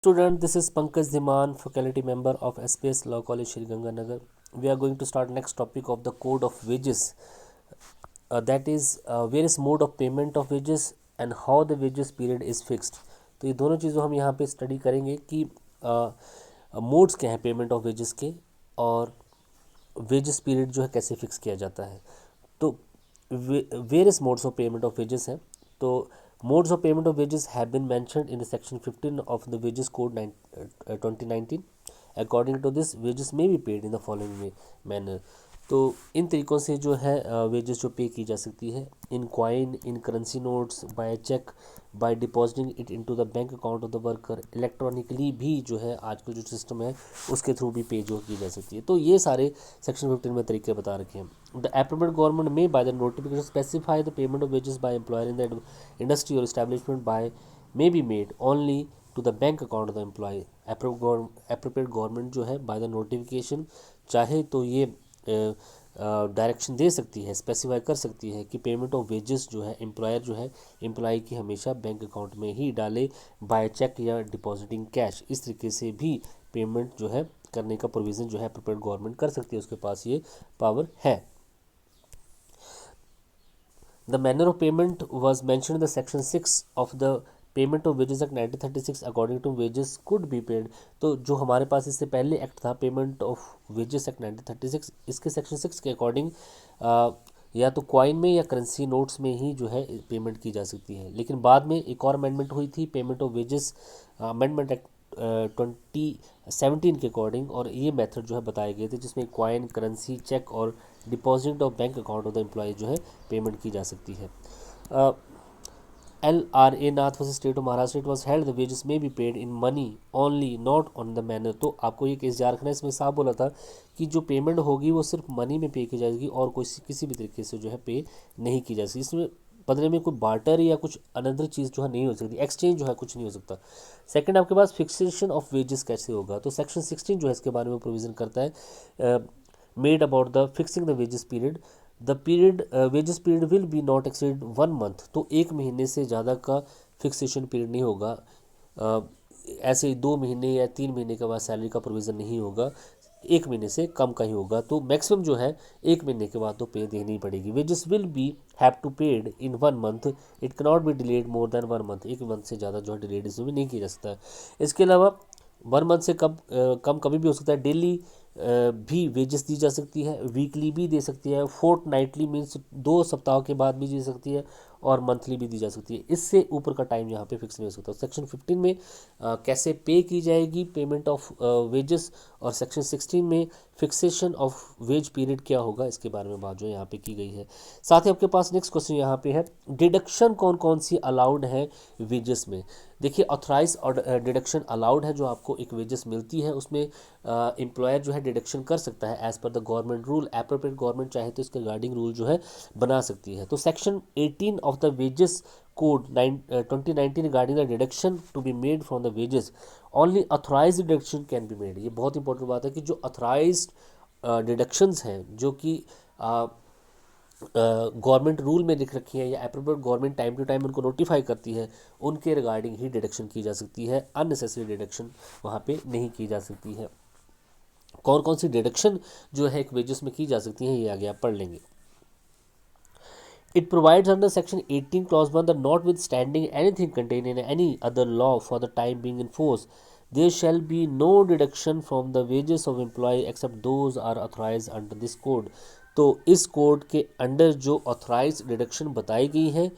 Student, this is Pankaj Dhiman, faculty member of SPS Law College, Shri Ganganagar. We are going to start next topic of the code of wages. That is various mode of payment of wages and how the wages period is fixed. तो ये दोनों चीज़ों हम यहाँ पे study करेंगे कि modes क्या हैं पेमेंट ऑफ वेजेस के, और वेजेस पीरियड जो है कैसे फिक्स किया जाता है. तो various modes of payment of wages हैं. तो modes of payment of wages have been mentioned in the section 15 of the wages code 2019. According to this, wages may be paid in the following manner. तो इन तरीक़ों से जो है wages जो पे की जा सकती है, in coin, in currency notes, by cheque, by depositing it into the bank account of the worker, electronically भी जो है आज का जो सिस्टम है उसके थ्रू भी पे जो की जा सकती है. तो ये सारे सेक्शन 15 में तरीके बता रखे हैं. The appropriate government may by the notification specify the payment of wages by employer in the industry और establishment by may be made only to the bank account of the employee. Appropriate government जो है bye the notification चाहे तो ये direction दे सकती है, specify कर सकती है कि पेमेंट ऑफ वेजेस जो है एम्प्लॉयर जो है एम्प्लॉय की हमेशा बैंक अकाउंट में ही डाले, बाय चेक या डिपॉजिटिंग कैश. इस तरीके से भी पेमेंट जो है करने का प्रोविज़न जो है प्रिपेयर्ड गवर्नमेंट कर सकती है, उसके पास ये पावर है. The manner of payment was mentioned in the section 6 of the payment of wages act 1936. According to wages could be paid. तो जो हमारे पास इससे पहले एक्ट था पेमेंट ऑफ वेजेस एक्ट 1936, इसके सेक्शन 6 के अकॉर्डिंग या तो क्वाइन में या करेंसी नोट्स में ही जो है पेमेंट की जा सकती है. लेकिन बाद में एक और अमेंडमेंट हुई थी payment of wages amendment act 2017 के अकॉर्डिंग, और ये मेथड जो है बताए गए थे जिसमें क्वाइन, करेंसी, चेक और deposit of bank account of the employee जो है पेमेंट की जा सकती है. LRA Nath vs State of Maharashtra, it was held the wages may be paid in money only, not on the manner. तो आपको ये केस याद रखना है, इसमें साफ बोला था कि जो पेमेंट होगी वो सिर्फ मनी में पे की जाएगी और कोई किसी भी तरीके से जो है पे नहीं की जा सकती. इसमें बदले में कोई बार्टर या कुछ अनदर चीज़ जो है नहीं हो सकती, एक्सचेंज जो है कुछ नहीं हो सकता. सेकंड आपके पास फिक्सेशन ऑफ वेजेस कैसे होगा. तो सेक्शन 16 जो है इसके बारे में प्रोविज़न करता है, made about the fixing the wages period. The period wages period will be not exceed 1 month. तो 1 महीने से ज़्यादा का फिक्सेशन पीरियड नहीं होगा. ऐसे 2 महीने या 3 महीने के बाद सैलरी का प्रोविज़न नहीं होगा, 1 महीने से कम का ही होगा. तो मैक्सिमम जो है 1 महीने के बाद तो पे देनी पड़ेगी. Wages will be have to paid in 1 month. It cannot be delayed more than 1 month. 1 month से ज़्यादा जो है डिलेड इसमें नहीं किया जा सकता है. इसके अलावा 1 मंथ से कम कभी भी हो सकता है. डेली भी वेजेस दी जा सकती है, वीकली भी दे सकती है, फोर्टनाइटली मीन्स 2 सप्ताह के बाद भी दी सकती है, और मंथली भी दी जा सकती है. इससे ऊपर का टाइम यहाँ पे फिक्स नहीं हो सकता. सेक्शन 15 में कैसे पे की जाएगी पेमेंट ऑफ वेजेस, और सेक्शन 16 में फिक्सेशन ऑफ वेज पीरियड क्या होगा, इसके बारे में बात जो यहाँ पे की गई है. साथ ही आपके पास नेक्स्ट क्वेश्चन यहाँ पे है, डिडक्शन कौन कौन सी अलाउड है वेजेस में. देखिए ऑथराइज और डिडक्शन अलाउड है. जो आपको एक वेजेस मिलती है उसमें एम्प्लॉयर जो है डिडक्शन कर सकता है as per the government rule. Appropriate government चाहे तो इसके रिगार्डिंग रूल जो है बना सकती है. तो section 18 of the wages code 2019 regarding the deduction to be made from the wages, only authorise deduction can be made. ये बहुत इंपॉर्टेंट बात है कि जो अथोराइज डिडक्शंस हैं जो कि गवर्नमेंट रूल में लिख रखी है या appropriate government time to time उनको नोटिफाई करती है, उनके रिगार्डिंग ही डिडक्शन की जा सकती है. अननेसेसरी डिडक्शन वहाँ पे नहीं की जा सकती है. कौन कौन सी डिडक्शन जो है एक वेजेस में की जा सकती है ये आगे आप पढ़ लेंगे. It provides under section 18 clause 1 that notwithstanding anything contained in any other law for the time being in force, there shall be no deduction from the wages of employee except those are authorized under this code. तो इस code के under जो authorise deduction बताई गई है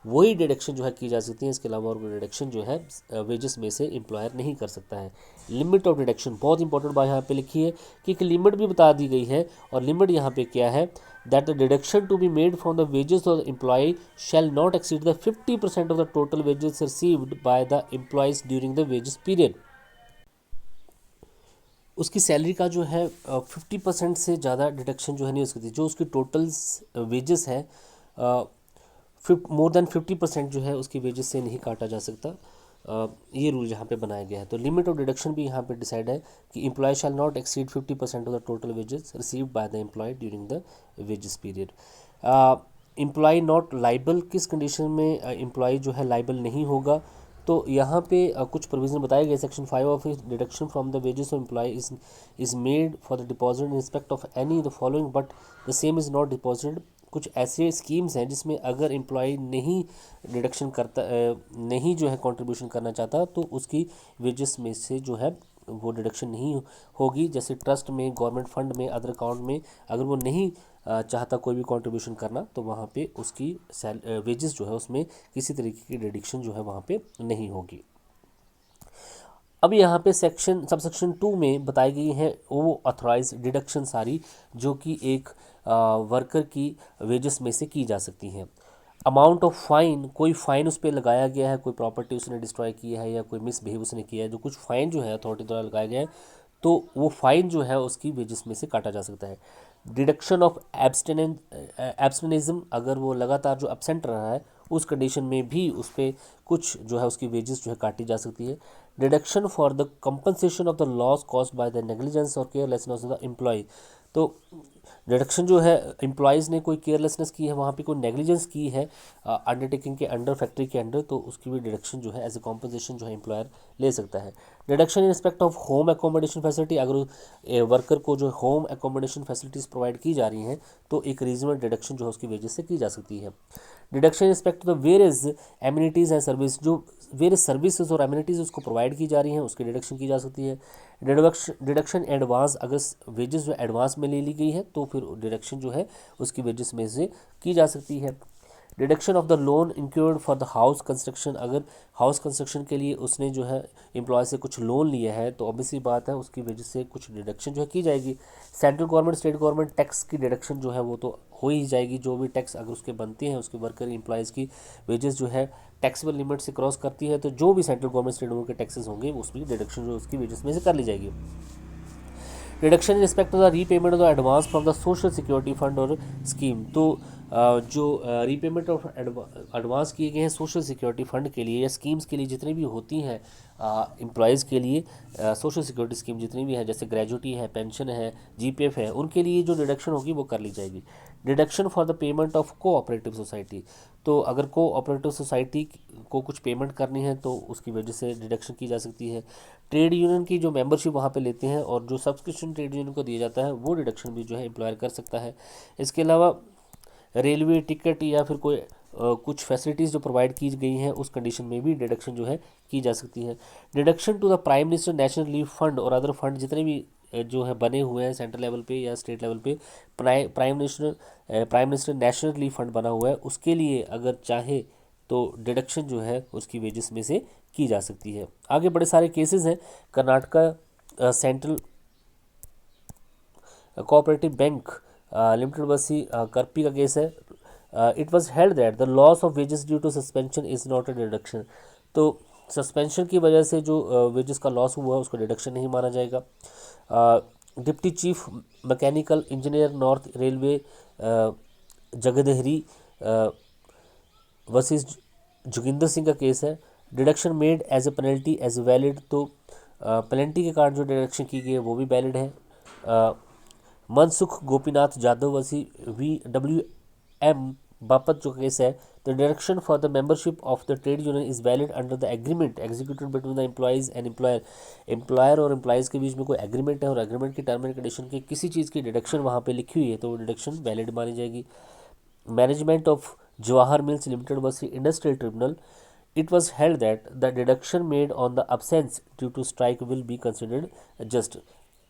वही deduction जो है की जा सकती है. इसके अलावा और डिडक्शन जो है वेजेस में से एम्प्लॉयर नहीं कर सकता है. लिमिट ऑफ डिडक्शन बहुत इंपॉर्टेंट बात यहाँ पे लिखी है कि एक लिमिट भी बता दी गई है, और लिमिट यहाँ पे क्या है, that the deduction to be made from the wages of the employee shall not exceed the 50% of the total wages received by the employees during the wages period. उसकी सैलरी का जो है 50% से ज़्यादा डिडक्शन जो है नहीं हो सकती. जो उसकी टोटल वेजेस है मोर देन 50% जो है उसकी वेजेस से नहीं काटा जा सकता. ये रूल यहाँ पे बनाया गया है. तो लिमिट ऑफ डिडक्शन भी यहाँ पे डिसाइड है कि employee shall not exceed 50% of the total wages received by the employee during the wages period. Employee not liable, किस कंडीशन में एम्प्लॉय जो है लाइबल नहीं होगा, तो यहाँ पे कुछ प्रोविजन बताए गए section 5 of deduction from the wages of employee is made for the deposit in respect of any the following but the same is not deposited. कुछ ऐसे स्कीम्स हैं जिसमें अगर एम्प्लॉय नहीं डिडक्शन करता नहीं जो है कंट्रीब्यूशन करना चाहता तो उसकी वेजेस में से जो है वो डिडक्शन नहीं होगी। जैसे ट्रस्ट में, गवर्नमेंट फंड में, अदर अकाउंट में अगर वो नहीं चाहता कोई भी कंट्रीब्यूशन करना तो वहाँ पे उसकी वेजेस जो है उसमें किसी तरीके की डिडक्शन जो है वहाँ पे नहीं होगी। अब यहाँ पे सबसेक्शन 2 में बताई गई है वो ऑथराइज डिडक्शन सारी जो कि एक वर्कर की वेजेस में से की जा सकती हैं। अमाउंट ऑफ फाइन, कोई फाइन उस पर लगाया गया है, कोई प्रॉपर्टी उसने डिस्ट्रॉय किया है या कोई मिसबिहेव उसने किया है, जो कुछ फाइन जो है अथॉरिटी द्वारा लगाया गया है तो वो फाइन जो है उसकी वेजेस में से काटा जा सकता है। डिडक्शन ऑफ एब्सटेनिज्म, अगर वो लगातार जो एब्सेंट रहा है उस कंडीशन में भी उस पर कुछ जो है उसकी वेजेस जो है काटी जा सकती है। Deduction for the compensation of the loss caused by the negligence और केयरलेसनेस ऑफ द एम्प्लॉय, तो डिडक्शन जो है एम्प्लॉयज़ ने कोई केयरलेसनेस की है, वहाँ पे कोई नेग्लिजेंस की है अंडरटेकिंग के अंडर, फैक्ट्री के अंडर, तो उसकी भी डिडक्शन जो है एज ए कॉम्पनसेशन जो है एम्प्लॉयर ले सकता है। Deduction in respect of home accommodation facility, अगर वर्कर को जो होम एकोमोडेशन फैसिलिटीज़ प्रोवाइड की जा रही हैं तो एक रीजनल डिडक्शन जो है उसकी वजह से की जा सकती है। Deduction in respect of the various amenities and service, जो वेरियस सर्विसेज और एमिनिटीज़ उसको प्रोवाइड की जा रही हैं उसकी डिडक्शन की जा सकती है। डिडक्शन एडवांस, अगर वेजेस जो एडवांस में ले ली गई है तो फिर डिडक्शन जो है उसकी वेजेस में से की जा सकती है। Deduction of the loan incurred for the house construction, अगर हाउस कंस्ट्रक्शन के लिए उसने जो है एम्प्लॉय से कुछ लोन लिया है तो ऑब्वियसली बात है उसकी वजह से कुछ डिडक्शन जो है की जाएगी। Central government, state government tax की डिडक्शन जो है वो तो हो ही जाएगी, जो भी टैक्स अगर उसके बनते हैं उसके वर्कर एम्प्लॉयज़ की वेजेस जो है टैक्सेबल लिमिट से क्रॉस करती है तो जो भी सेंट्रल गवर्नमेंट, स्टेट गवर्नमेंट के टैक्सेस होंगे उसमें डिडक्शन जो उसकी वेजेस में से कर ली जाएगी। Reduction in respect to the repayment of the advance from the social security fund और स्कीम, तो जो रीपेमेंट ऑफ एडवांस किए गए हैं सोशल सिक्योरिटी फंड के लिए या स्कीम्स के लिए जितनी भी होती हैं एम्प्लॉयज़ के लिए, सोशल सिक्योरिटी स्कीम जितनी भी है जैसे ग्रेजुटी है, पेंशन है, जीपीएफ है, उनके लिए जो डिडक्शन होगी वो कर ली जाएगी। Deduction for the payment of cooperative society, तो अगर कोऑपरेटिव सोसाइटी को कुछ पेमेंट करनी है तो उसकी वजह से डिडक्शन की जा सकती है। ट्रेड यूनियन की जो मेंबरशिप वहाँ पे लेते हैं और जो सब्सक्रिप्शन ट्रेड यूनियन को दिया जाता है वो डिडक्शन भी जो है एम्प्लॉयर कर सकता है। इसके अलावा रेलवे टिकट या फिर कोई कुछ फैसिलिटीज़ जो प्रोवाइड की गई हैं उस कंडीशन में भी डिडक्शन जो है की जा सकती है। Deduction to the prime minister national relief fund और अदर फंड जितने भी जो है बने हुए हैं सेंट्रल लेवल पे या स्टेट लेवल पे, prime minister national relief fund बना हुआ है उसके लिए अगर चाहे तो डिडक्शन जो है उसकी वेजेस में से की जा सकती है। आगे बड़े सारे केसेस हैं। Karnataka central cooperative bank limited बसी करपी का केस है। It was held that the loss of wages due to suspension is not a deduction, तो सस्पेंशन की वजह से जो वेजेस का लॉस हुआ है उसको डिडक्शन नहीं माना जाएगा। Deputy chief mechanical engineer north railway Jagadhri versus Joginder Singh का केस है। Deduction made as a penalty as valid, तो पेनल्टी के कारण जो डिडक्शन की गई है वो भी वैलिड है। मनसुख गोपीनाथ जाधव वर्सी VWM बापत जो केस है, the deduction for the membership of the trade union is valid under the agreement executed between the employees and employer, employer और एम्प्लॉयज़ के बीच में कोई एग्रीमेंट है और एग्रीमेंट की टर्म एंड कंडीशन की किसी चीज़ की डिडक्शन वहाँ पे लिखी हुई है तो वो डिडक्शन वैलिड मानी जाएगी। Management of Jawahar mills limited versus industrial tribunal, it was held that the deduction made on the absence due to strike will be considered just,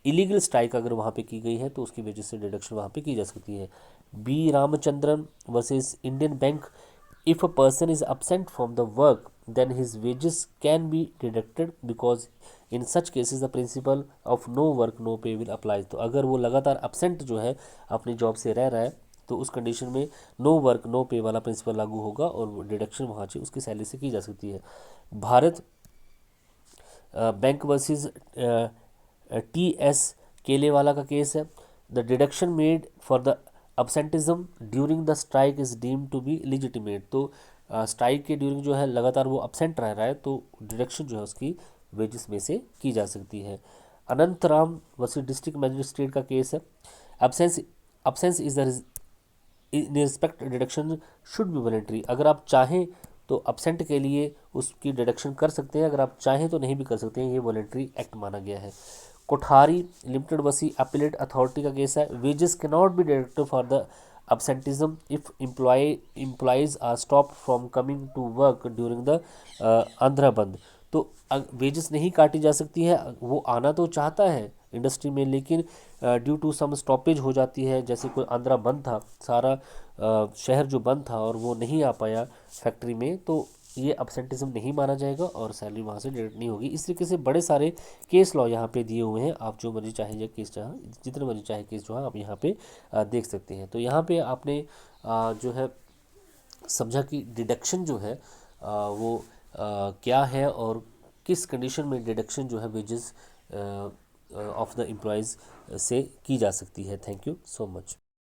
illegal strike अगर वहाँ पे की गई है तो उसकी वजह से डिडक्शन वहाँ पे की जा सकती है। B Ramachandran versus Indian bank, if a person is absent from the work then his wages can be deducted because in such cases the principle of no work no pay will apply, तो अगर वो लगातार absent जो है अपनी job से रह रहा है तो उस कंडीशन में नो वर्क नो पे वाला प्रिंसिपल लागू होगा और डिडक्शन वहाँ से उसकी सैलरी से की जा सकती है। Bharat bank versus TS Kelewala का केस है। The deduction made for the absenteeism during the strike is deemed to be legitimate, तो स्ट्राइक के ड्यूरिंग जो है लगातार वो absent रह रहा है तो डिडक्शन जो है उसकी वेजेस में से की जा सकती है। अनंत राम वर्सेस डिस्ट्रिक्ट मजिस्ट्रेट का केस है। absence is the in respect deduction should be voluntary, अगर आप चाहें तो अब्सेंट के लिए उसकी डिडक्शन कर सकते हैं, अगर आप चाहें तो नहीं भी कर सकते हैं, ये वॉलेंट्री एक्ट माना गया है। कोठारी लिमिटेड बसी अपीलेट अथॉरिटी का केस है, वेजेस के not be deducted for the absenteeism if employees are stopped from coming to work during the Andhra बंद। तो वेजेस नहीं काटी जा सकती है, वो आना तो चाहता है इंडस्ट्री में, लेकिन ड्यू टू सम स्टॉपेज हो जाती है, जैसे कोई आंध्रा बंद था, सारा शहर जो बंद था और वो नहीं आ पाया फैक्ट्री में, तो ये अब्सेंटिज्म नहीं माना जाएगा और सैलरी वहाँ से डिडक्ट नहीं होगी। इस तरीके से बड़े सारे केस लॉ यहाँ पे दिए हुए हैं, आप जो मर्जी चाहे या केस चाहे, जितने मर्जी चाहे केस जो है आप यहाँ पे देख सकते हैं। तो यहाँ पे आपने जो है समझा कि डिडक्शन जो है वो क्या है और किस कंडीशन में डिडक्शन जो है वेजेस ऑफ द एम्प्लॉयज़ से की जा सकती है। Thank you so much.